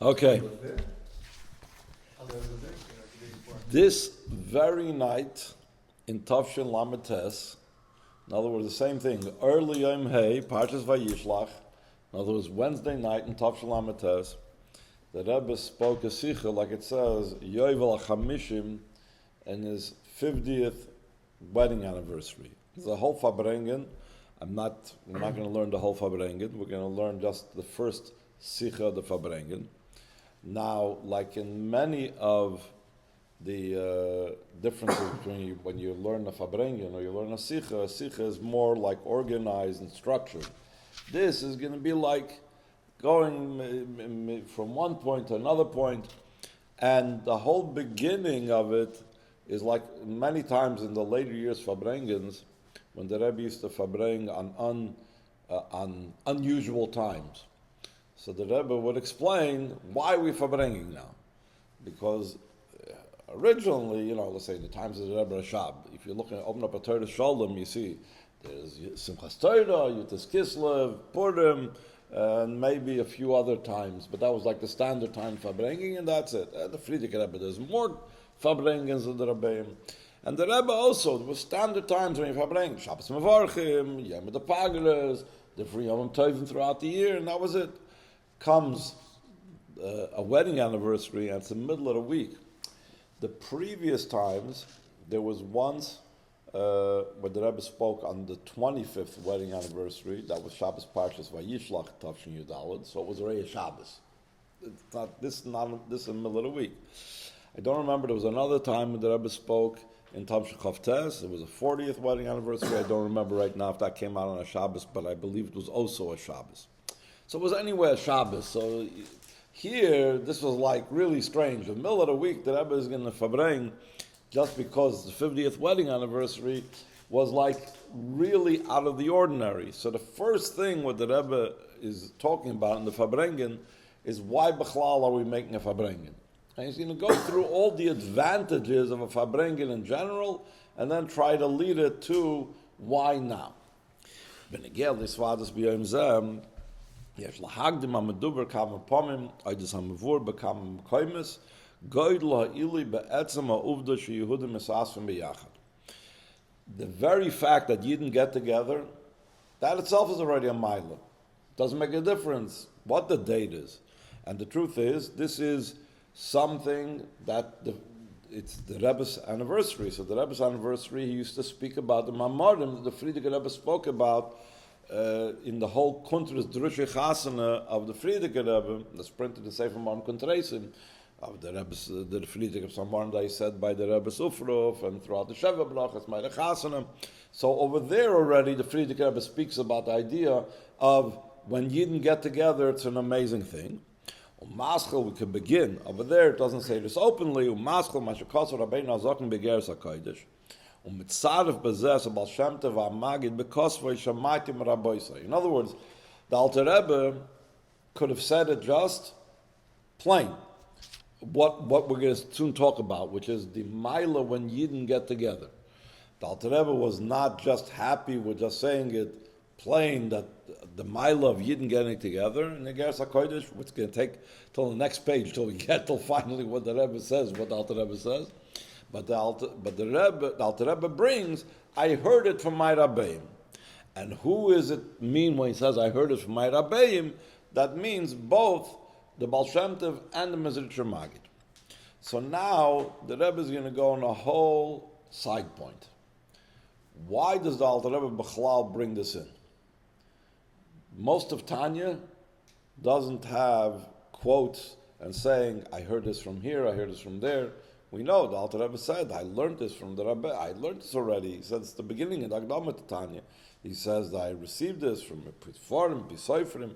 Okay. This very night in Tavshin Lametes, in other words, the same thing, early Yom Hey, Parshas Vayishlach, in other words, Wednesday night in Tavshin Lametes, the Rebbe spoke a Sikha, like it says, Yובל HaChamishim, and his 50th wedding anniversary. It's a whole Fabrengen. We're not going to learn the whole Fabrengen. We're going to learn just the first Sikha of the Fabrengen. Now, like in many of the differences between when you learn a Fabrengen or you learn a Sikha is more like organized and structured. This is going to be like going from one point to another point, and the whole beginning of it is like many times in the later years Fabrengens, when the Rebbe used to Fabreng on unusual times. So the Rebbe would explain why we're Fabrenging now. Because originally, let's say the times of the Rebbe Rashab, if you open up a Torah Shalom, you see there's Simchas Torah, Yutas Kislev, Purim, and maybe a few other times. But that was like the standard time Fabrenging, and that's it. The Frierdiker Rebbe, there's more Fabrengens than the Rebbeim. And the Rebbe also, there was standard times when you Fabreng, Shabbos Mevarchim, Yom the Pagras, the free Yom Tovim throughout the year, and that was it. Comes a wedding anniversary, and it's the middle of the week. The previous times, there was once where the Rebbe spoke on the 25th wedding anniversary. That was Shabbos Parshas Vayishlach Tavshin Yudalad, so it was already a Shabbos. It's not this in the middle of the week. I don't remember. There was another time when the Rebbe spoke in Tavshin Chavtes. It was a 40th wedding anniversary. I don't remember right now if that came out on a Shabbos, but I believe it was also a Shabbos. So it was anyway a Shabbos. So here, this was like really strange. In the middle of the week, the Rebbe is going to Fabreng, just because the 50th wedding anniversary was like really out of the ordinary. So the first thing what the Rebbe is talking about in the Fabrengen is why Bechlal are we making a Fabrengen? And he's going to go through all the advantages of a Fabrengen in general, and then try to lead it to why now. יש להקדים המדובר כמה פעמים, עידס המבור בכמה מקיימס, גודל האילי בעצם העובדה שיהודים מסעסים ביחד. The very fact that Yidden get together, that itself is already a mila. Doesn't make a difference what the date is. And the truth is, this is something that it's the Rebbe's anniversary. So the Rebbe's anniversary, he used to speak about the Mamarim that the Frierdiker Rebbe spoke about in the whole Kuntras Drushe Chasana of the Frierdiker Rebbe, that's printed in Sefer Marim Kuntresim, of the Rebbe's, the Frierdiker of Samarim that he said by the Rebbe's Ufruf, and throughout the Sheva Blachas, Malach Chasana. So over there already, the Frierdiker Rebbe speaks about the idea of when Yidden get together, it's an amazing thing. Umaschel, we can begin. Over there, it doesn't say this openly. Umaschel, Mashakosar Rabbeinu Azokin Begeres HaKodesh. Mitzaref bezeh Baal Shem Tov Magid bekosvay shamaytim rabboisai. In other words, the Alter Rebbe could have said it just plain. What we're going to soon talk about, which is the Maila when Yidden get together. The Alter Rebbe was not just happy with just saying it plain, that the Maila of Yidden getting together in the Geras HaKodesh, which is going to take till the next page till we get till finally what the Rebbe says, what the Alter Rebbe says. But the Alter Rebbe brings, I heard it from my Rabbeim. And who is it mean when he says, I heard it from my Rabbeim? That means both the Baal Shem Tov and the Mezritcher Magid. So now, the Rebbe is going to go on a whole side point. Why does the Alter Rebbe Bechlal bring this in? Most of Tanya doesn't have quotes and saying, I heard this from here, I heard this from there. We know the Alter Rebbe said, I learned this from the Rebbe. I learned this already. He said it's the beginning of the Akdama to Tanya. He says that I received this from a Pitforim, Pisoifrim.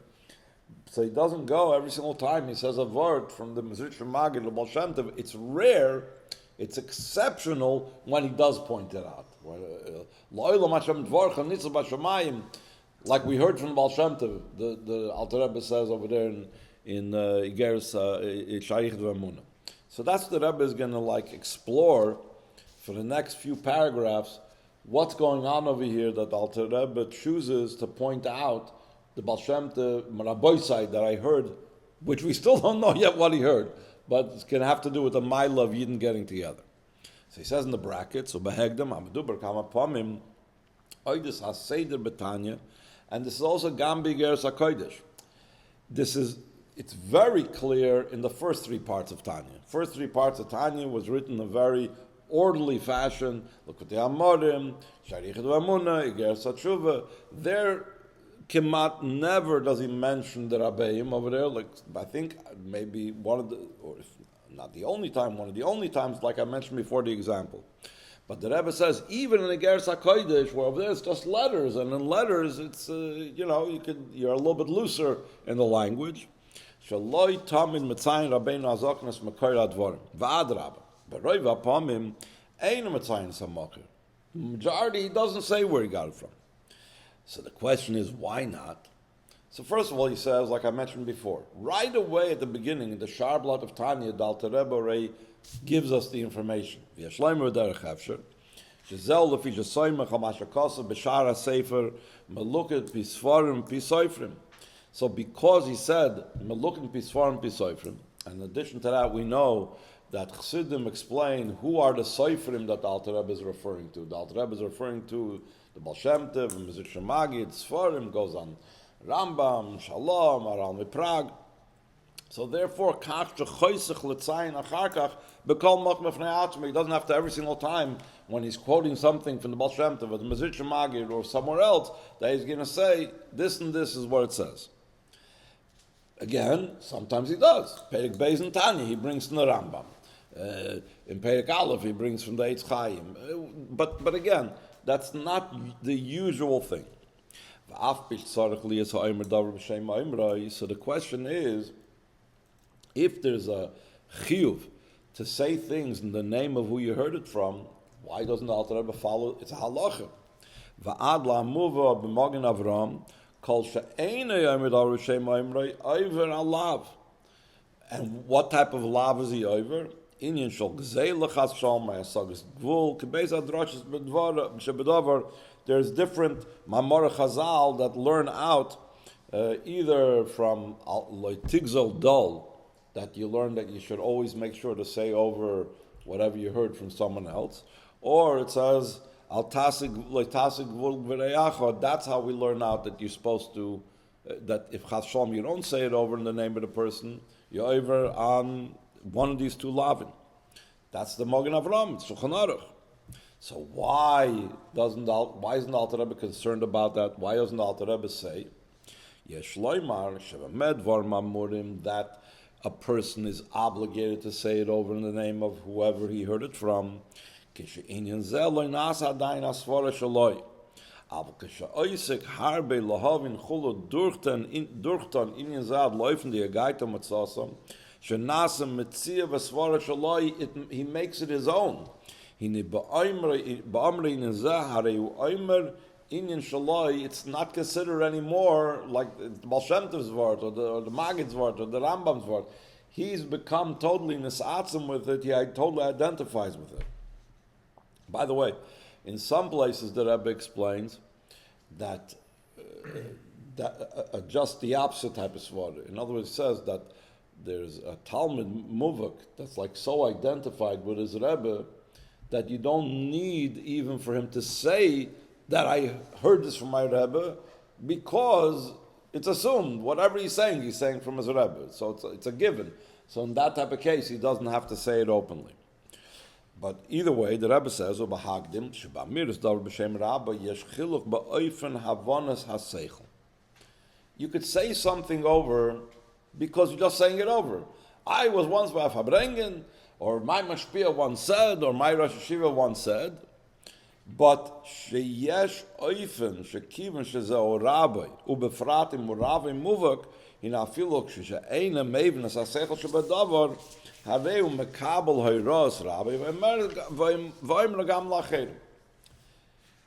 So he doesn't go every single time he says a word from the Mezritcher Magid, the Baal Shem Tov. It's rare, it's exceptional when he does point it out. Like we heard from Baal Shem Tov, the Alter Rebbe says over there in Igeres Shaykh V'Amunah. So that's what the Rebbe is going to explore for the next few paragraphs, what's going on over here that the Alter Rebbe chooses to point out the Baal Shem Tov Rabboisai that I heard which we still don't know yet what he heard, but it's going to have to do with the Mila of Yidden getting together. So he says in the brackets, "Ubehegdem amaduber kama pamim oidus haseder betanya," and this is also Gambi Geras HaKodesh. It's very clear in the first three parts of Tanya. First three parts of Tanya was written in a very orderly fashion. Look at the Amorim, Sharich V'Amuna, Igeras HaTshuva. There, Kemat never does he mention the Rabbeim over there. Like I think maybe one of the, or if not the only time, one of the only times, like I mentioned before, the example. But the Rebbe says even in the Igeras HaKodesh, where over there it's just letters, and in letters it's you're a little bit looser in the language. Shaloi tamid mitzayin Rabbeinu Azoknas Makor Advarim va'adraba. B'roiv hapamim ein mitzayin samakir. Majority, he doesn't say where he got it from. So the question is, why not? So first of all, he says, like I mentioned before, right away at the beginning, in the Sharblat of Tanya, the Alter Rebbe gives us the information. V'yashleimer derech hefsher, shezel lefi shesoymech hamashakasa b'shar ha-sefer meluket pisfarim pisoifrim. So because he said, Melukim Pisfarim Pisoifrim, and in addition to that, we know that Chassidim explain who are the Soifrim that the Alter Rebbe is referring to. The Alter Rebbe is referring to the Baal Shem Tov, Mezritcher Magid, Sfarim, goes on Rambam, Shalom, Aral Miprag. So therefore, Kach Choisech L'tzayin Acharkach Bekol Moch Mefnei Atzmi. He doesn't have to every single time when he's quoting something from the Baal Shem Tov or the Mezritcher Magid or somewhere else that he's going to say this and this is what it says. Again, sometimes he does. Perek Beis and Tanya, he brings from the Rambam. In Perek Aleph, he brings from the Orach Chaim. But again, that's not the usual thing. So the question is, if there's a chiyuv to say things in the name of who you heard it from, why doesn't the Alter Rebbe follow? It's a halacha. Va'ad la'amuva b'magen Avraham. And what type of lav is he over? Inyan shel gzei lechas shalom ma'asagas gvul k'beis adrashis b'davar. There's different mamor chazal that learn out either from tigzol dol, that you learn that you should always make sure to say over whatever you heard from someone else, or it says that's how we learn out that you're supposed to, that if Chas Shalom you don't say it over in the name of the person, you're over on one of these two lavin. That's the Mogen Avraham, Shulchan Aruch. So why isn't the Alter Rebbe concerned about that? Why doesn't the Alter Rebbe say, Yesh loymar shevamed var mamurim, that a person is obligated to say it over in the name of whoever he heard it from? Because he makes it his own. It's not considered anymore like the Baal Shem Tov's word or the Magid's word or the Rambam's word. He's become totally nisatzim with it. He totally identifies with it. By the way, in some places the Rebbe explains that just the opposite type of svara. In other words, it says that there's a Talmud Muvak that's like so identified with his Rebbe that you don't need even for him to say that I heard this from my Rebbe, because it's assumed whatever he's saying from his Rebbe. So it's a given. So in that type of case, he doesn't have to say it openly. But either way, the Rebbe says, you could say something over because you're just saying it over. I was once by Fabrengen, or my Mashpia once said, or my Rosh Hashiva once said, but sheyesh oifen shekiven shezeh rabbi ubefratim uravi muvak in afilok she'eina mevnas asechel shebadavar haveu mekabel hayros rabbi v'im regam lacher.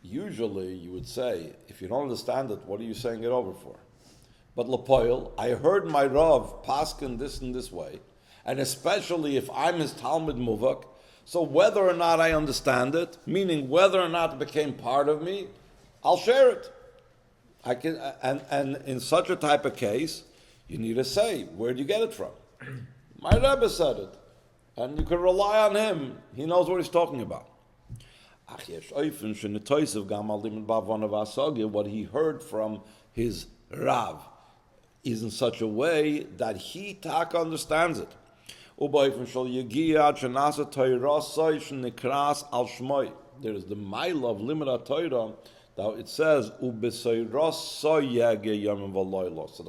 Usually, you would say, if you don't understand it, what are you saying it over for? But Lapoil, I heard my Rav paskin this and this way, and especially if I'm his Talmud Muvak, so whether or not I understand it, meaning whether or not it became part of me, I'll share it. I can, and in such a type of case, You need to say, where do you get it from? My Rebbe said it. And you can rely on him. He knows what he's talking about. What he heard from his Rav is in such a way that he taka understands it. There is the mile of limud Torah that it says, so the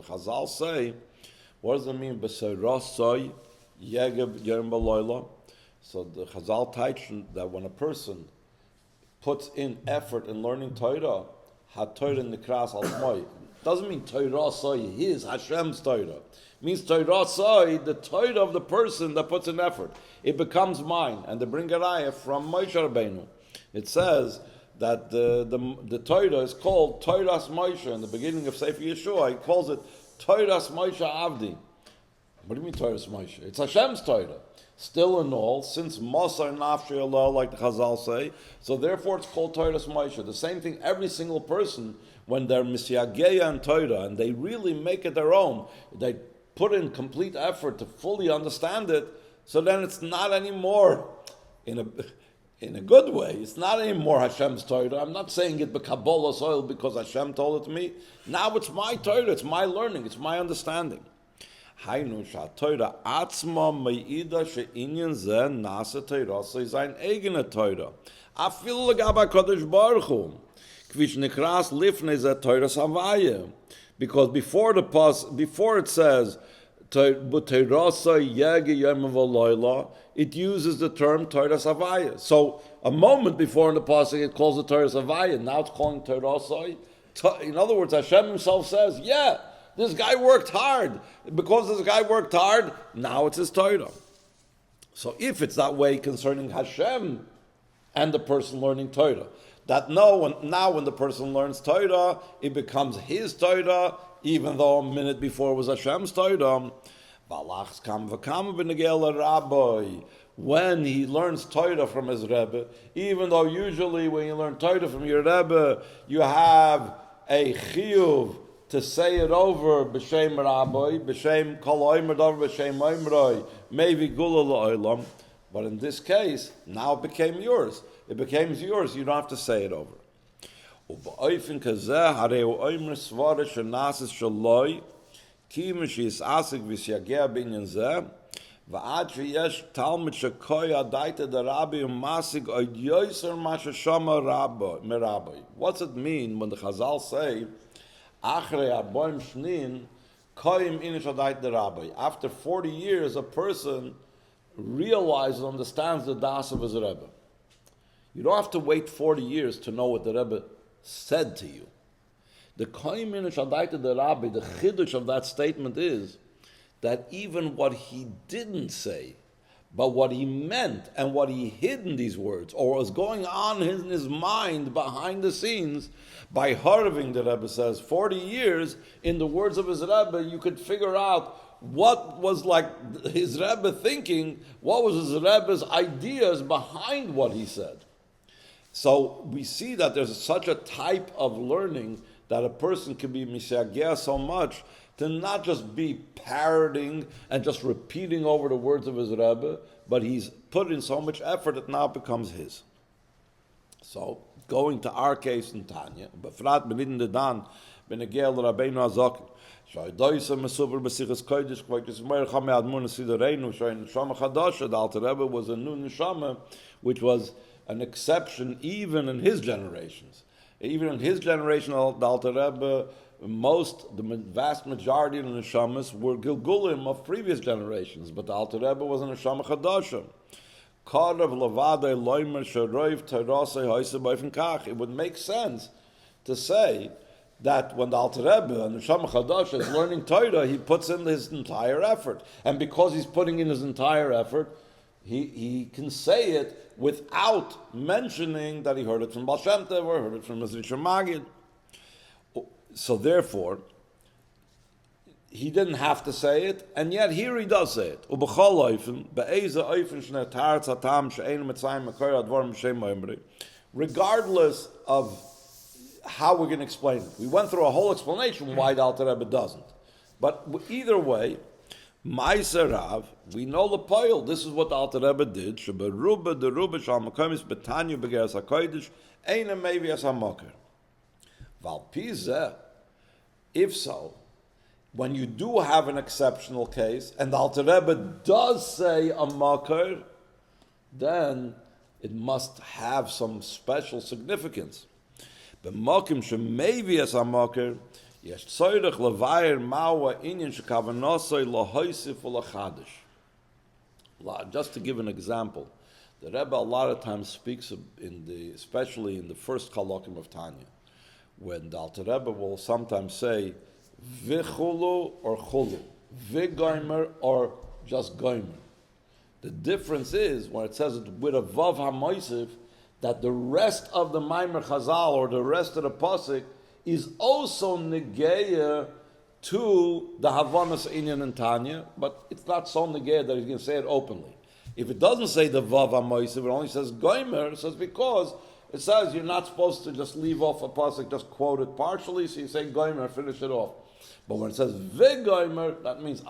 Chazal say, what does it mean, so the Chazal teach that when a person puts in effort in learning Torah, ha-Torah nikras al shmoi. Doesn't mean Torah soy his, Hashem's Torah. It means Torah soy, the Torah of the person that puts in effort. It becomes mine. And they bring a raya from Moshe Rabbeinu. It says that the Torah is called Torah's Moshe. In the beginning of Sefer Yeshua, he calls it Torah's Moshe Avdi. What do you mean Torah's Moshe? It's Hashem's Torah. Still and all, since Masar Nafshi Allah, like the Chazal say, so therefore it's called Torah's Moshe. The same thing, every single person, when they're Misyageya and Torah, and they really make it their own, they put in complete effort to fully understand it, so then it's not anymore in a good way. It's not anymore Hashem's Torah. I'm not saying it b'Kabbalah soil because Hashem told it to me. Now it's my Torah, it's my learning, it's my understanding. Hainu Torah atzma meida she'inyan zeh nasa Torah so zayin eigene Torah. Afil legaba Kodesh Baruch Hu kvish nikras lifnei zeh Torah Savaya, because before it says Torah yege yom v'loila, it uses the term Torah Savaya. So a moment before in the pasuk it calls it Torah Savaya. Now it's calling Torah Soy. In other words, Hashem Himself says, yeah, this guy worked hard. Because this guy worked hard, now it's his Torah. So if it's that way concerning Hashem and the person learning Torah, that now when the person learns Torah, it becomes his Torah, even though a minute before it was Hashem's Torah. Malach's kam v'kam b'negel rabbi. When he learns Torah from his Rebbe, even though usually when you learn Torah from your Rebbe, you have a chiyuv to say it over b'shem rabbi, b'shem kol oimer davar b'shem oimroi, maybe gula la'olam. But in this case, now it became yours. It became yours. You don't have to say it over. Uba'oifin kazeh hareu oimer svara shenasis shaloi, ki mishis asik v'syagea binyan zeh, v'ad sheyesh talmud shekoy adaita derabi u'masik oid yoyser masha shama rabbi. What's it mean when the Chazal say, Achrei arboim shnin koyim inish adaita derabi? After 40 years, a person realizes, understands the das of his Rebbe. You don't have to wait 40 years to know what the Rebbe said to you. The koyim inish adaita derabi, the chiddush of that statement is that even what he didn't say, but what he meant and what he hid in these words, or was going on in his mind behind the scenes, by harving, the Rebbe says, 40 years, in the words of his Rebbe, you could figure out what was like his Rebbe thinking, what was his Rebbe's ideas behind what he said. So we see that there's such a type of learning that a person can be misagea so much to not just be parroting and just repeating over the words of his Rebbe, but he's put in so much effort that now it becomes his. So, going to our case in Tanya, befrat benidin dedan benegel Rabbeinu Azok, shaydoyse mesuver besichas kodesh kvoikes mercha me'admun sidareinu shayin neshama chadasha. The Alter Rebbe was a new neshama, which was an exception even in his generations. Even in his generation, the Alter Rebbe, the vast majority of the neshamas were gilgulim of previous generations, but the Alter Rebbe was a neshama chadasha. It would make sense to say that when the Alter Rebbe, a neshama chadasha, is learning Torah, he puts in his entire effort, and because he's putting in his entire effort, he can say it without mentioning that he heard it from Baal Shem Tov or heard it from Mezritcher Magid. So therefore, he didn't have to say it, and yet here he does say it. Regardless of how we're going to explain it. We went through a whole explanation why the Alter Rebbe doesn't. But either way, Ma'aser Rav, we know the poil. This is what the Alter Rebbe did. Sheberuba the ruba shal makomis betanyu begeras hakodesh eina mevi as hamoker. Val pizeh, if so, when you do have an exceptional case, and the Alter Rebbe does say a moker, then it must have some special significance. B'mokim shemevi as hamoker. Just to give an example, the Rebbe a lot of times speaks especially in the first Malochim of Tanya, when the Alter Rebbe will sometimes say vichulu or chulu, vigoimer or just goimer. The difference is when it says it with a vav hamoisiv, that the rest of the Maimer Chazal or the rest of the pasuk is also negeya to the Havanas Inyan and Tanya, but it's not so negeya that he's going to say it openly. If it doesn't say the Vav HaMoisiv, it only says Goimer, it says because it says you're not supposed to just leave off a pasuk, just quote it partially, so you say Goimer, finish it off. But when it says Vegoimer, that means,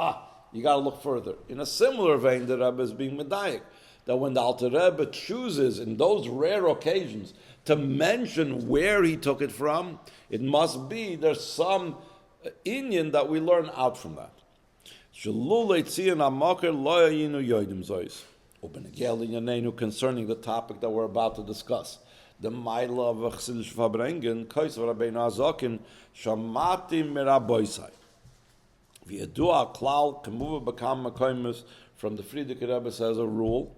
you got to look further. In a similar vein, the Rebbe is being medayik, that when the Alter Rebbe chooses, in those rare occasions, to mention where he took it from, it must be there's some inyan that we learn out from that. Concerning the topic that we're about to discuss, the Maila of Chassidus Fabrengen, Kaisav Rabbeinu Azokin, Shamati Miraboisai. V'yadua klal kemuva bekam makoimus, from the Frierdiker Rebbe says a rule,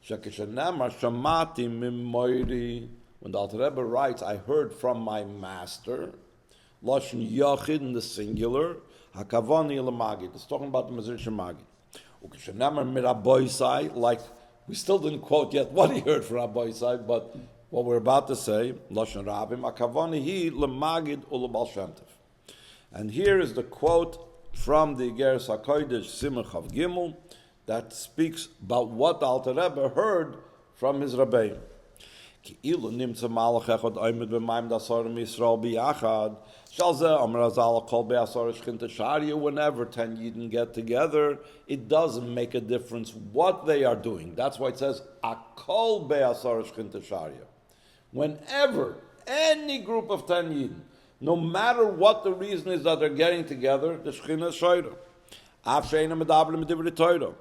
Shekeshenamar Shamati Mimoiri. When the Alter Rebbe writes, I heard from my master, Lashon Yachid in the singular, Hakavani Magid. It's talking about the Mezritcher Magid. Ukeshenamar Miraboisai, like we still didn't quote yet what he heard from Raboisai, but what we're about to say, Lashon Rabim, Hakavani hi lemagid ule Baal Shem Tov. And here is the quote from the Igeres HaKodesh Simon Chav Gimel that speaks about what the Alter Rebbe heard from his Rabbeinu. Whenever 10 Yidden get together, it doesn't make a difference what they are doing. That's why it says Akol be'asar shchinta sharia. Whenever any group of 10 Yidden, no matter what the reason is that they're getting together, the Shechina is Shoyra. Af she'ena medabrim medivri Torah.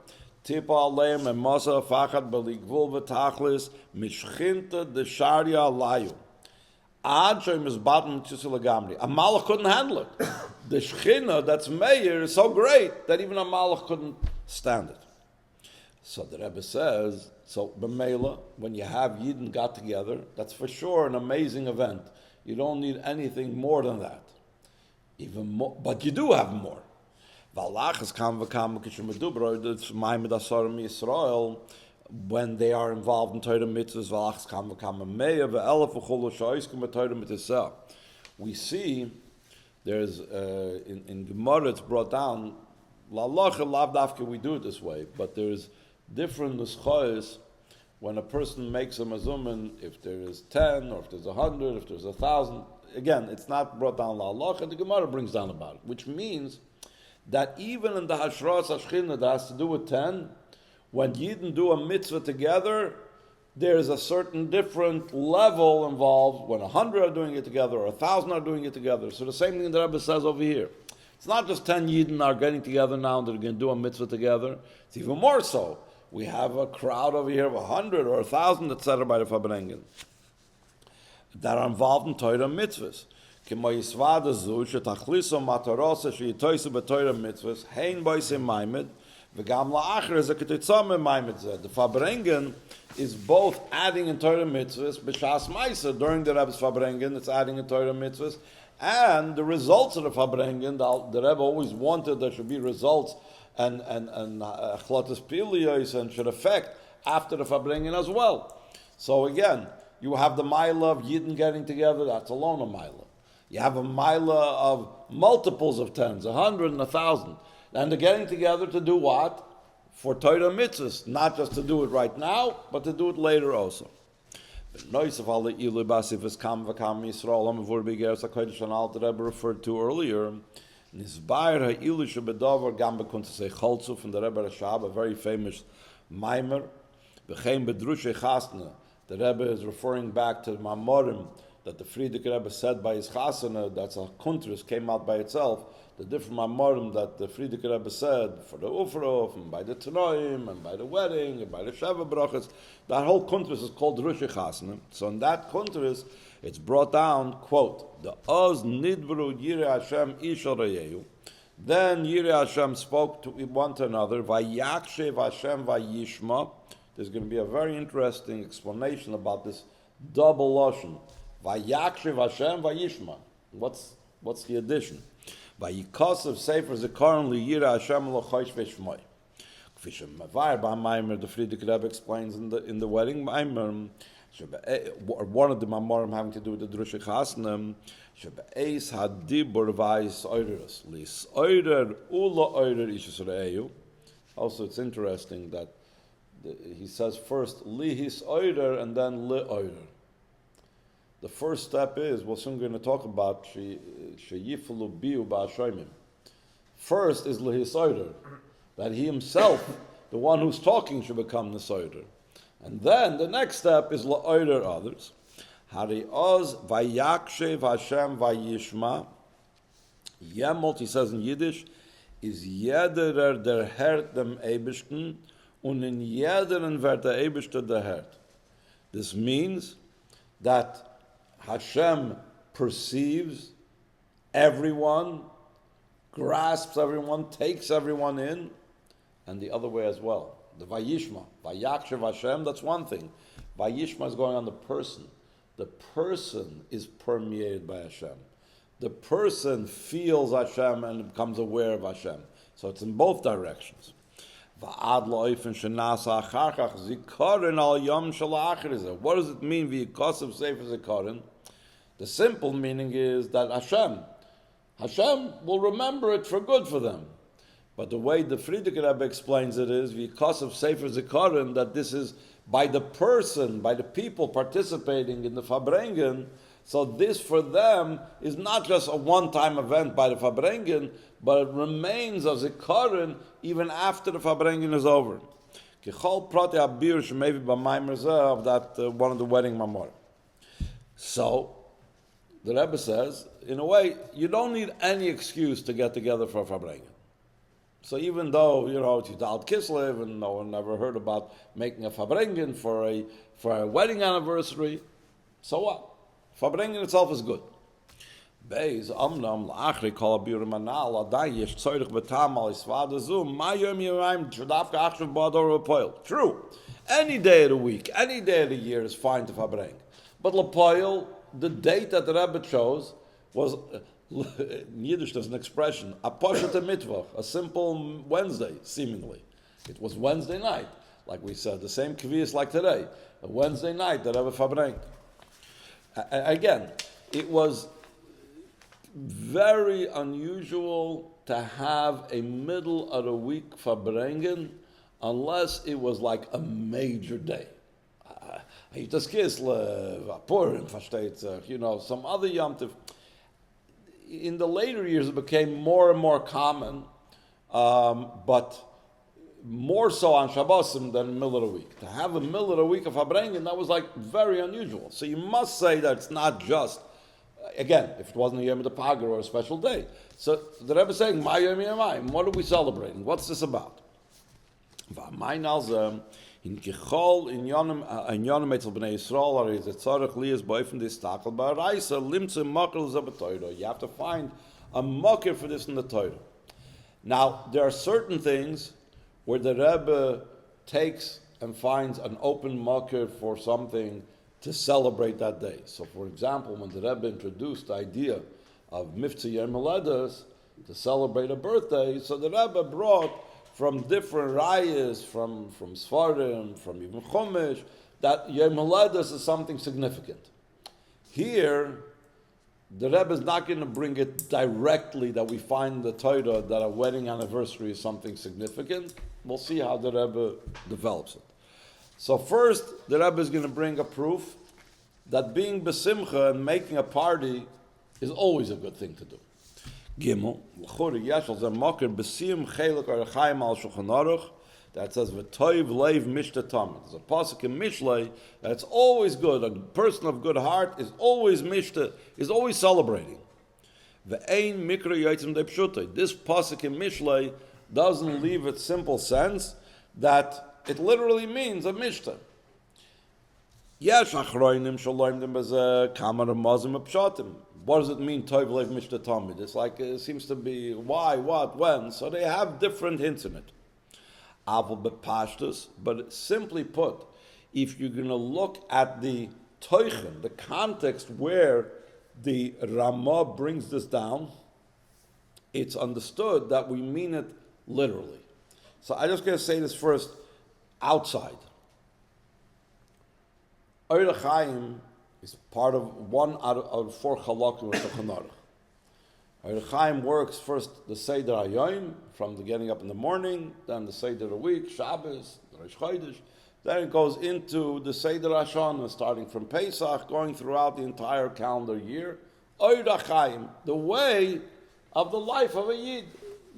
Tipa aleim and masa fachat beligvul v'tachlis mishchinta de sharia alayu. Ad she'im is batim tzisil agamri. A Malach couldn't handle it. The Shechina that's Meir is so great that even a Malach couldn't stand it. So the Rebbe says, so b'meila, when you have Yidden got together, that's for sure an amazing event. You don't need anything more than that. Even more, but you do have more. When they are involved in Torah and Mitzvos, we see there's in Gemara it's brought down. We do it this way, but there's different nuschos when a person makes a mazumin, if there is 10, or if there's 100, if there's 1,000. Again, it's not brought down la'alach, and the Gemara brings down about it, which means that even in the Hashras Hashchina that has to do with 10, when Yidden do a mitzvah together, there's a certain different level involved when 100 are doing it together or 1,000 are doing it together. So the same thing the Rebbe says over here. It's not just 10 Yidden are getting together now and they're going to do a mitzvah together. It's even more so. We have a crowd over here of 100 or 1,000, etc. by the Fabrengen that are involved in Torah and Mitzvos. The Fabrengen is both adding in Torah and Mitzvos, b'shas ma'aser, during the Rebbe's Fabrengen, it's adding in Torah and Mitzvos, and the results of the Fabrengen, the Rebbe always wanted there should be results and chlotis pilios and should affect after the Fabrengen as well. So again, you have the Maila of Yidden getting together, that's alone a Maila. You have a Maila of multiples of 10s, 100 and 1,000. And they're getting together to do what? For Torah Mitzvahs, not just to do it right now, but to do it later also. The noise of all the Ilu Basif is Kam Vakam Yisrael, the Rebbe referred to earlier. Nisbair ha'ilusha bedover gam bekuntasei cholzu from the Rebbe Rashab, a very famous mimer. B'chein bedrushe chasna. The Rebbe is referring back to the Mamorim that the Frierdiker Rebbe said by his chasana, that's a kuntris, came out by itself. The different Mamorim that the Frierdiker Rebbe said for the Ufrof, and by the Tanoim, and by the wedding, and by the Sheva Brachas, that whole kuntris is called Drushe Chasna. So in that kuntris, it's brought down, quote, the Oz Nidbru Yireh Hashem Ishal Reyehu. Then Yireh Hashem spoke to one to another, Vayakshev Hashem Vayishma. There's going to be a very interesting explanation about this double lashon. Vayakshev Hashem Vayishma. What's the addition? Vayikosav Sefer Zikaron Liyireh Hashem Lochosh Veshmoy. Kfishem Mavar Ba'Maimer, the Frierdiker Rebbe explains in the wedding Maimer, one of the Mamorim having to do with the Drushe Chasna, Shebe'ez Hadibur Vayis Oideros Lis Oider Ula Oider Ishus Re'eyu. Also, it's interesting that he says first Lihis Oider and then Li Oider. The first step is, we're soon going to talk about Sheyifalu Biu Ba'ashoimim. First is Lihis Oider, that he himself, the one who's talking, should become the Oider. And then the next step is La'oider others. Hari Oz Vayakshev Hashem Vayishma. Yemot, he says in Yiddish, is jederer der Herd dem Eibishten und in jederen wird der Eibishter der Herd. This means that Hashem perceives everyone, grasps everyone, takes everyone in, and the other way as well. The Vayishma, Vayakshev Hashem, that's one thing. Vayishma is going on the person. The person is permeated by Hashem. The person feels Hashem and becomes aware of Hashem. So it's in both directions. What does it mean? The simple meaning is that Hashem will remember it for good for them. But the way the Frierdiker Rebbe explains it is because of Sefer Zikaron, that this is by the person, by the people participating in the Farbrengen. So this for them is not just a one-time event by the Farbrengen, but it remains a Zikaron even after the Farbrengen is over. Of that one of the wedding mamor. So the Rebbe says, in a way, you don't need any excuse to get together for a Farbrengen. So even though, it's Yidal Kislev and no one ever heard about making a Farbrengen for a wedding anniversary, so what? Farbrengen itself is good. Beis amnam la'achri kol abirim anal aday yesh tzorich betam al isvada zum ma yom yomayim shadavka achshav ba'ador v'poil. True. Any day of the week, any day of the year is fine to Farbrengen. But l'poil, the date that the Rebbe chose was... In Yiddish, there's an expression, a poshet mitvach, a simple Wednesday, seemingly. It was Wednesday night, like we said, the same kvias like today, a Wednesday night that Rebbe Farbrengen. Again, it was very unusual to have a middle of the week Farbrengen unless it was like a major day. Das Kislev, Purim, versteht sich, some other Yom Tov. In the later years, it became more and more common, but more so on Shabbosim than middle of the week. To have a middle of the week of Farbrengen, that was like very unusual. So you must say that it's not just, again, if it wasn't a Yom Paga or a special day. So the Rebbe is saying, Ma Yom Yamayim, what are we celebrating? What's this about? In Kichol, in Yonim Etzel Bnei Yisrael, is a tzarech liyas boyfriend is takel ba'araisa limtze makel zabatayro. You have to find a makir for this in the Torah. Now, there are certain things where the Rebbe takes and finds an open makir for something to celebrate that day. So, for example, when the Rebbe introduced the idea of Miftzah Yom Haledos to celebrate a birthday, so the Rebbe brought from different rayas, from Sfarim, from even Chumash, that Yom Haledos is something significant. Here, the Rebbe is not going to bring it directly that we find in the Torah that a wedding anniversary is something significant. We'll see how the Rebbe develops it. So first, the Rebbe is going to bring a proof that being besimcha and making a party is always a good thing to do. Gimel, l'churi yeshal zeh makir b'siyum chelik Orach Chaim al Shulchan Aruch, that says v'toiv leiv mishta tamid. There's a pasuk in Mishlei that it's always good. A person of good heart is always mishta, is always celebrating. Ve'ein mikra yotzim de pshutai. This pasuk in Mishlei doesn't leave its simple sense that it literally means a mishta. Yesh achroinim shaloimdim bezeh kamar mazim pshatim. What does it mean, toiv leiv mishta tamid? It's like it seems to be why, what, when. So they have different hints in it. But simply put, if you're going to look at the teuchen, the context where the Ramah brings this down, it's understood that we mean it literally. So I'm just going to say this first, outside. Orach Chaim is part of one out of four Chalakim of the Torah. Orach Chaim works first the Seder Hayoim, from the getting up in the morning, then the Seder of the week, Shabbos, the Rosh Chodesh. Then it goes into the Seder Hashanah, starting from Pesach, going throughout the entire calendar year. Orach Chaim, the way of the life of a Yid,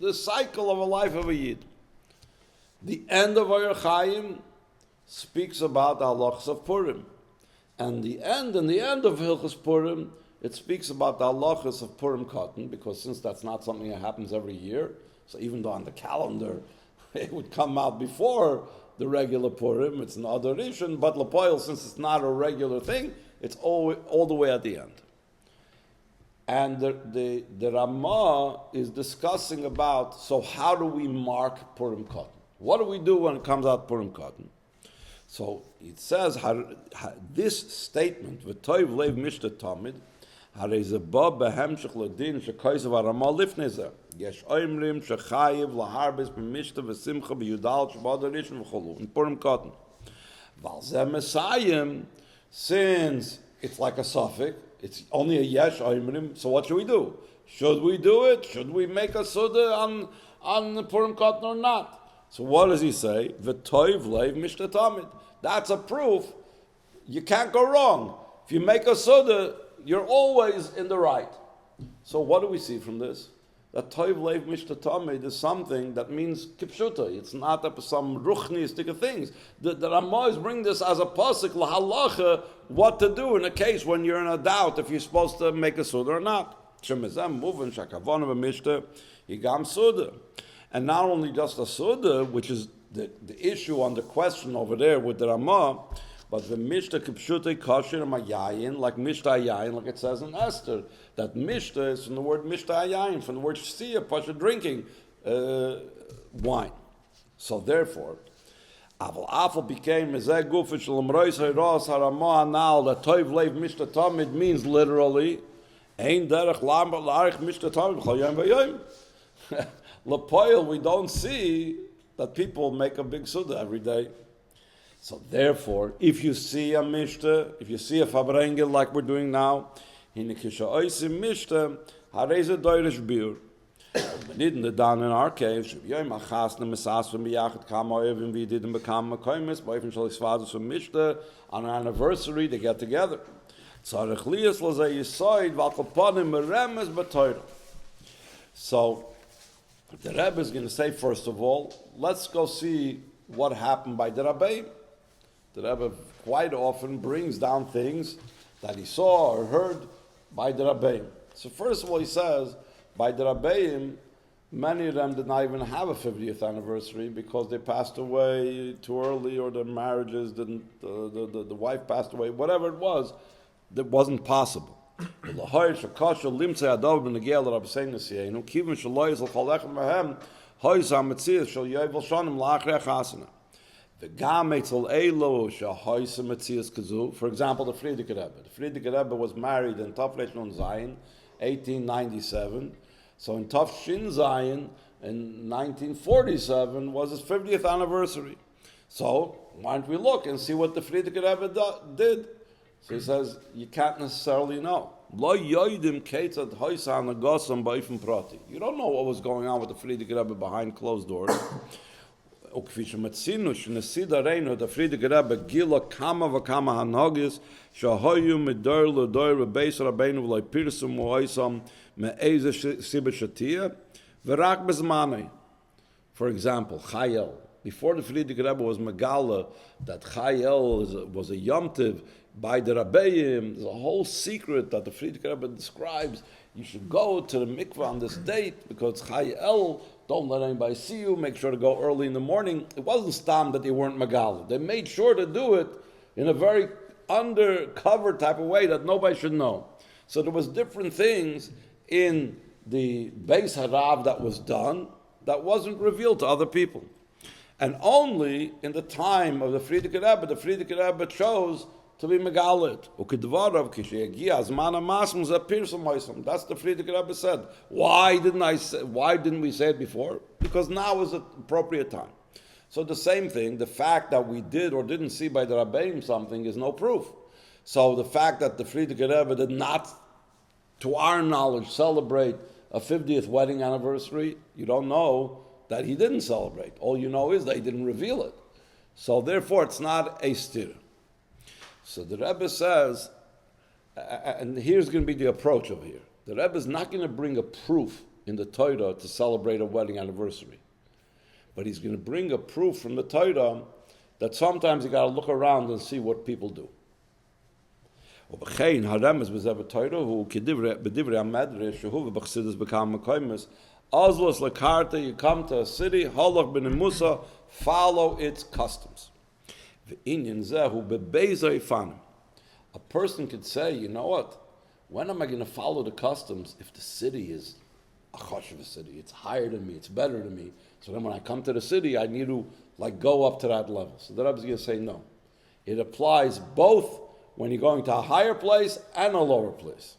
the cycle of a life of a Yid. The end of Orach Chaim speaks about the halachas of Purim. And the end of Hilchos Purim, it speaks about the halachas of Purim Katan, because since that's not something that happens every year, so even though on the calendar it would come out before the regular Purim, it's an adoration, but Lepoil, since it's not a regular thing, it's all the way at the end. And the Ramah is discussing about, so how do we mark Purim Katan? What do we do when it comes out Purim Katan? So it says, this statement, V'toiv leiv mishta tamid, הרי זה בא בהמשך לדין שכויסב הרמה לפני זה. יש אומרים שחייב להרבס במשתה ושמחה בי"ד שבת הראשון וכו' in Purim Katan. ועל זה מסיים, since it's like a suffix, it's only a yesh omrim, so what should we do? Should we do it? Should we make a suda on Purim Katan or not? So what does he say? V'toiv leiv mishta tamid. That's a proof. You can't go wrong. If you make a suda, you're always in the right. So what do we see from this? That toiv leiv mishta tamid is something that means kipshuta. It's not some ruchnistic of things. The Ramah is bringing this as a pasuk lahalacha, what to do in a case when you're in a doubt if you're supposed to make a suda or not. And not only just a suda, which is the issue on the question over there with the Ramah, but the mishta kipshute kosher mayayin, like mishta yayin, like it says in Esther, that mishta is from the word mishta yayin, from the word shtia, pasha, drinking wine. So therefore, Aval became mezeh gufish l'mrois hayros haramah anal, that toiv leiv mishta tamid means literally, ein derech lamar l'arich mishta tamid b'chol yom v'yom. L'poil, we don't see that people make a big suda every day. So therefore, if you see a mishta, if you see a fabrengel like we're doing now, in mishta, hareze doirish bir. We didn't down in our cave. We didn't become a koimis, but even shall fathers from mishta on an anniversary they get together. So the Rebbe is going to say, first of all, let's go see what happened by the Rabbeim. The Rebbe quite often brings down things that he saw or heard by the Rabbeim. So first of all, he says, by the Rabbeim, many of them did not even have a 50th anniversary because they passed away too early, or their marriages didn't, the wife passed away, whatever it was, that wasn't possible. The for example, the Frierdiker Rebbe. The Frierdiker Rebbe was married in Tov Resh Nun Zayin, 1897. So in Tov Shin Zayin, in 1947, was his 50th anniversary. So why don't we look and see what the Frierdiker Rebbe did? So he says, you can't necessarily know. You don't know what was going on with the Frierdiker Rebbe behind closed doors. וכפי שמצינו שנסיד הרינו את הפרידיק רבי גילה כמה וכמה הנהגות שהיו מדור לדור בבייס רבינו ולא פרסמו אותם מאיזה סיבה שתהיה ורק בזמני. For example, Chayel. Before the Frierdiker Rebbe was Megala, that Chayel was a Yom Tiv by the Rabbeim. There's a whole secret that the Frierdiker Rebbe describes. You should go to the mikveh on this date because Chayel, don't let anybody see you, make sure to go early in the morning. It wasn't stam that they weren't Megala. They made sure to do it in a very undercover type of way that nobody should know. So there was different things in the Beis Harav that was done that wasn't revealed to other people. And only in the time of the Frierdiker Rebbe, the Frierdiker Rebbe chose to be Megalit. That's the Frierdiker Rebbe said. Why didn't we say it before? Because now is the appropriate time. So the same thing, the fact that we did or didn't see by the Rabbeim something is no proof. So the fact that the Frierdiker Rebbe did not, to our knowledge, celebrate a 50th wedding anniversary, you don't know that he didn't celebrate. All you know is that he didn't reveal it. So therefore, it's not a stir. So the Rebbe says, and here's going to be the approach over here. The Rebbe is not going to bring a proof in the Torah to celebrate a wedding anniversary. But he's going to bring a proof from the Torah that sometimes you got to look around and see what people do. Azlos lekarta, you come to a city, halach ben Musa, follow its customs. A person could say, you know what? When am I going to follow the customs if the city is a chashuv city? It's higher than me, it's better than me. So then when I come to the city, I need to go up to that level. So the Rebbe is going to say no. It applies both when you're going to a higher place and a lower place.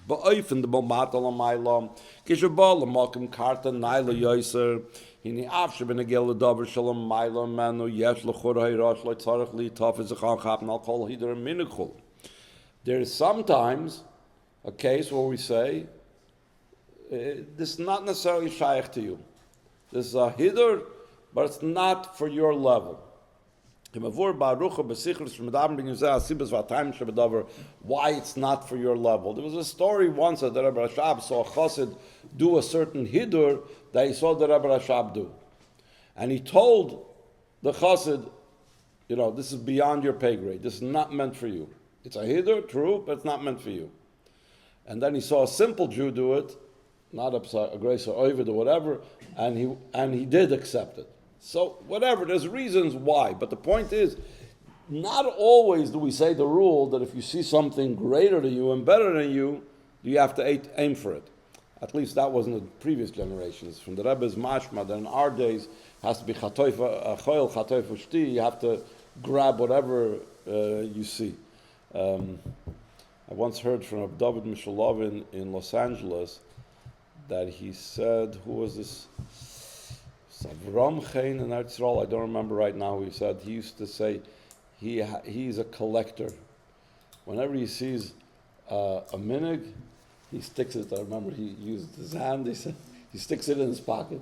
Ba'ofen the bomatal amaylam kishabal Malochim karta naila yoser hini afshe benegel davar shalom maylam manu yesh lechorah hirash leitzarach li tafes zachan chapn al kol hider minukul. There is sometimes a case where we say this is not necessarily shaykh to you. This is a hider, but it's not for your level. Why it's not for your level. There was a story once that the Rebbe Rashab saw a chassid do a certain hidur that he saw the Rebbe Rashab do. And he told the chassid, this is beyond your pay grade. This is not meant for you. It's a hidur, true, but it's not meant for you. And then he saw a simple Jew do it, not a grace or ovid or whatever, and he did accept it. So whatever, there's reasons why. But the point is, not always do we say the rule that if you see something greater than you and better than you, you have to aim for it. At least that wasn't in the previous generations. From the Rebbe's mashma, that in our days has to be chatoif achoil, chatoif ushti. You have to grab whatever you see. I once heard from David Mishalovin in Los Angeles that he said, who was this? Avraham Chaim in Eretz Yisrael, I don't remember right now who he said. He used to say he's a collector. Whenever he sees a minhag, he sticks it. I remember he used his hand. He said he sticks it in his pocket.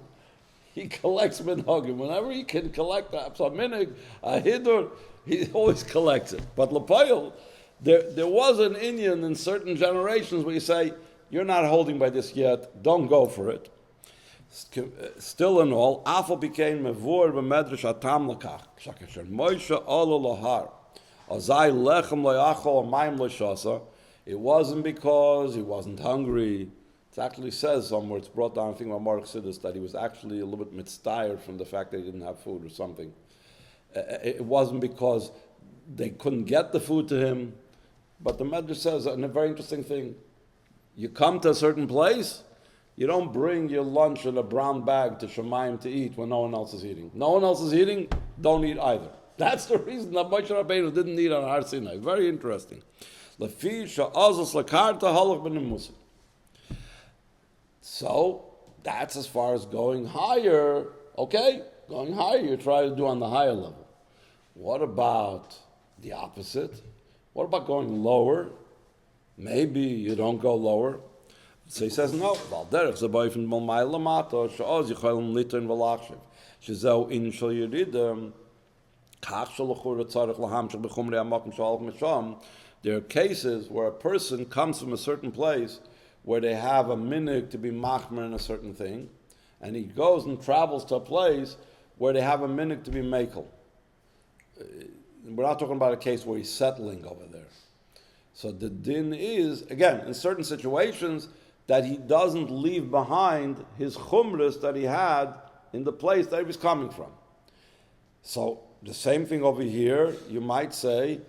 He collects minhagim. Whenever he can collect a minhag, a hidur, he always collects it. But L'Payil, there was an Indian in certain generations where you say, you're not holding by this yet, don't go for it. Still in all, Afal became mevur b'medrash atam lekach. Shakasher Moshe ala lahar, azay lechem loyachol amayim loshasa. It wasn't because he wasn't hungry. It actually says somewhere, it's brought down, I think, by Mark Sidis, that he was actually a little bit mitztayer from the fact that he didn't have food or something. It wasn't because they couldn't get the food to him. But the Medrash says a very interesting thing. You come to a certain place, you don't bring your lunch in a brown bag to Shemayim to eat when no one else is eating. No one else is eating, don't eat either. That's the reason that Moshe Rabbeinu didn't eat on Har Sinai. Very interesting. So, that's as far as going higher. Okay, going higher, you try to do on the higher level. What about the opposite? What about going lower? Maybe you don't go lower. So he says, no. Shezeu in shel Yidden. There are cases where a person comes from a certain place where they have a minhag to be machmer in a certain thing, and he goes and travels to a place where they have a minhag to be mekel. We're not talking about a case where he's settling over there. So the din is, again, in certain situations, that he doesn't leave behind his chumras that he had in the place that he was coming from. So the same thing over here, you might say,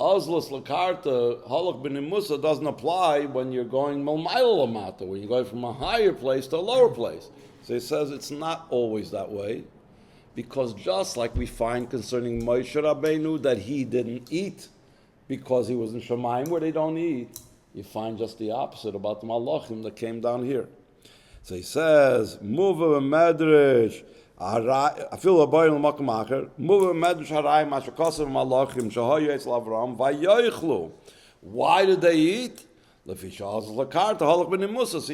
Azlas Lakarta, Halach bin Musa doesn't apply when you're going Malmaila Lamata, when you're going from a higher place to a lower place. So he says it's not always that way, because just like we find concerning Moshe Rabbeinu that he didn't eat because he was in Shemayim where they don't eat, you find just the opposite about the Malochim that came down here. So he says, Move a Medrash, I feel a boy in the Makamacher, Move a Medrash Harai, Mashakasav Malochim, Shahoyes Avraham, Vayoichlu. Why did they eat? So you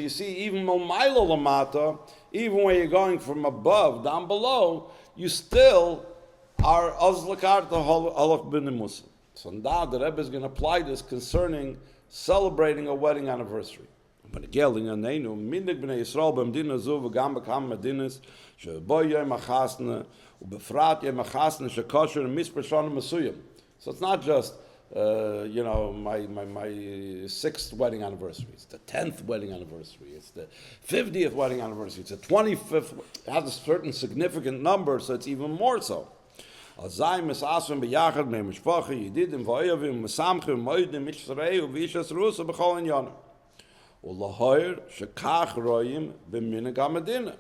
see, even Malmaila Lamata, even when you're going from above down below, you still are Azlakarta Halach bin Musa. So now the Rebbe is going to apply this concerning celebrating a wedding anniversary. But again, Minhag Yisrael b'mdina zu v'gam b'kam medinas shebo yom hachasna u'befrat yom hachasna shekosher mispar shanim mesuyim. So it's not just my 6th wedding anniversary. It's the 10th wedding anniversary. It's the 50th wedding anniversary. It's the 25th. It has a certain significant number, so it's even more so. Azay misasvim b'yachad me'mishpacha Yidden v'oyavim mesamchim moedim mitzrei u'vishas rusa b'chol inyanim u'lahoyer shekach royim b'minhag medina.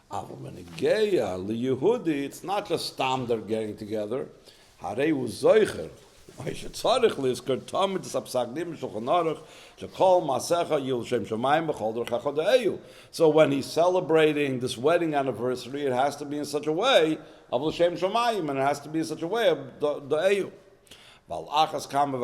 Aval menegeya liyehudi, it's not just stam they're getting together. Harei u'zoicher so when he's celebrating this wedding anniversary, it has to be in such a way of l'shem shamayim, and it has to be in such a way of the eyu. We started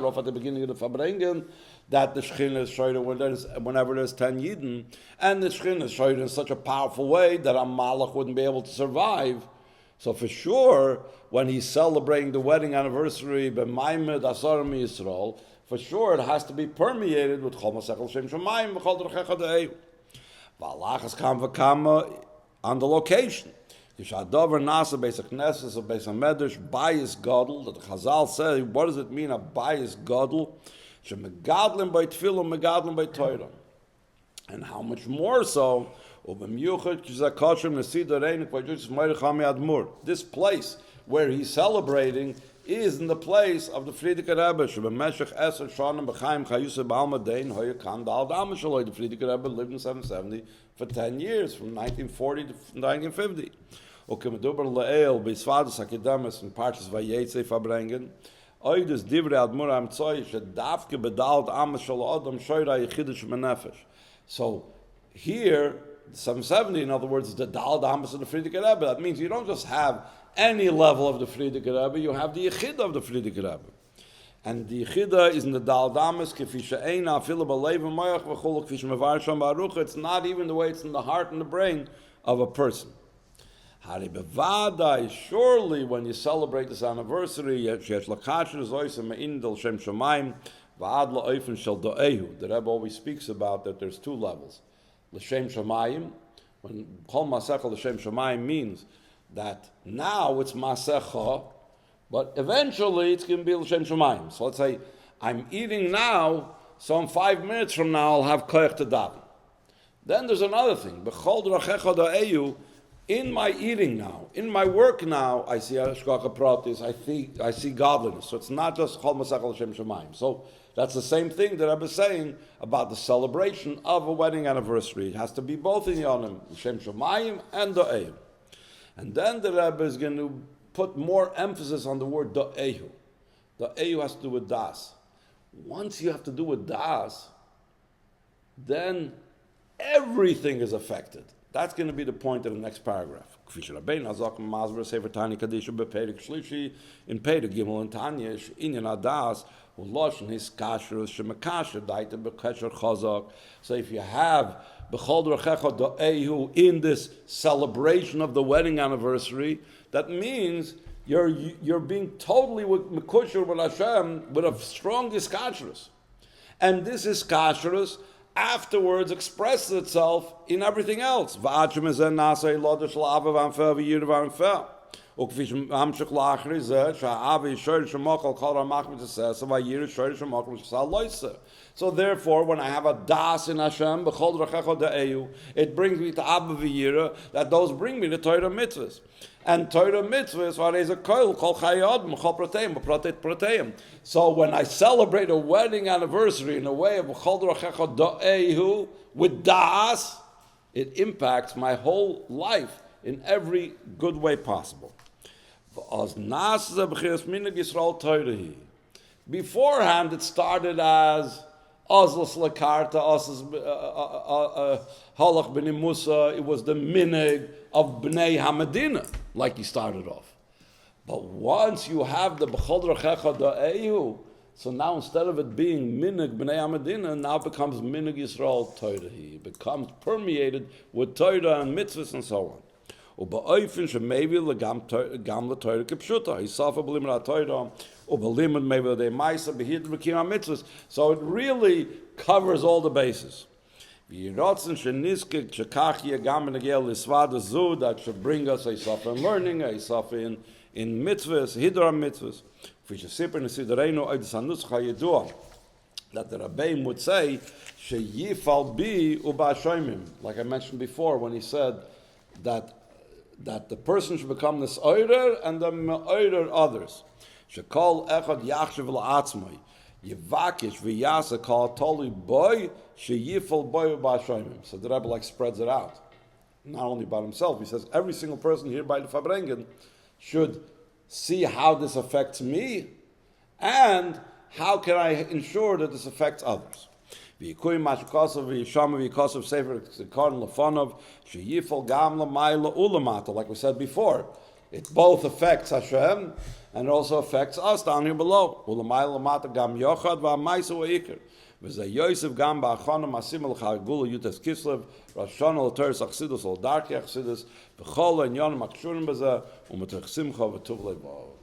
off at the beginning of the Fabrengen that the Shechina is showed whenever there's 10 Yidden, and the Shechina is showed in such a powerful way that a Malach wouldn't be able to survive. So for sure, when he's celebrating the wedding anniversary, b'maimed asar Yisrael, for sure it has to be permeated with Chol Masechel Shem Shemayim v'chol derech echu. Valachas kam v'kama on the location. Yishadavar nasa beis hakneses or beis hamedrash bias gadol. That the Chazal says, what does it mean a bias gadol? Shemegadlim by tefillah, megadlim by Torah. And how much more so? This place where he's celebrating is in the place of the Friedrich Rebbe. The Friedrich Rebbe lived in 770 for 10 years, from 1940 to 1950. So here, 770, in other words, is the Dal Damas of the Friedrich Rebbe. That means you don't just have any level of the Friedrich Rebbe, you have the Yechida of the Friedrich Rebbe. And the Yechida is in the Dal Damas, it's not even the way it's in the heart and the brain of a person. Surely when you celebrate this anniversary, the Rebbe always speaks about that there's 2 levels. L'shem Shamayim, when Kol Masecha L'shem Shamayim means that now it's Masecha, but eventually it's going to be L'shem Shamayim. So let's say I'm eating now, so in 5 minutes from now I'll have koyach to daven. Then there's another thing. B'chol drachecha da'eyu, in my eating now, in my work now, I see hashgacha pratis, I see godliness. So it's not just Kol Masecha L'shem Shamayim. So that's the same thing that I was saying about the celebration of a wedding anniversary. It has to be both in Yonim, Shem Shemayim and Da'ehu. And then the Rebbe is going to put more emphasis on the word Da'ehu. Da'ehu has to do with Das. Once you have to do with Das, then everything is affected. That's going to be the point of the next paragraph. In Perek Gimel and Tanya, Inyan Adas, Uloshen his kashrus shemekasher daita bekesher chazak. So if you have b'chol d'rachecha do'ehu in this celebration of the wedding anniversary, that means you're being totally mekusher with Hashem with a strong iskashrus, and this iskashrus afterwards expresses itself in everything else. So therefore, when I have a das in Hashem, it brings me to Abba V'yira, that those bring me to Torah and Mitzvos. And Torah and Mitzvos are a koil, kol chayod, chol proteim, protet proteim. So when I celebrate a wedding anniversary in a way of b'chol d'rachecha da'ehu, with das, it impacts my whole life in every good way possible. Beforehand, it started as Ozlos Lakarta, Ozlos Halach B'nei Musa. It was the Minhag of B'nei Hamadina, like he started off. But once you have the B'chol D'Rachecha Da'ehu, so now instead of it being Minhag B'nei Hamadina, now it becomes Minhag Yisrael Torah. It becomes permeated with Torah and Mitzvahs and so on. So it really covers all the bases. That should bring us a sofa in learning, a sofa in mitzvahs, hidra mitzvahs. That the Rabbeim would say, like I mentioned before, when he said that the person should become this oirer and the me'oirer others. Shekol echad yachshav la'atzmai yivakish v'yasa kol toli boy sheyifal boy b'ashoymim. So the Rebbe spreads it out, not only about himself. He says every single person here by the Fabrengen should see how this affects me, and how can I ensure that this affects others. Like we said before, it both affects Hashem and also affects us down here below. Joyous gam ba'achana masim l'chagula yutas kislev rashana l'teres achsidus l'darki achsidus v'chol enyon makshurim b'zeh u'metach simcha v'tuv levav.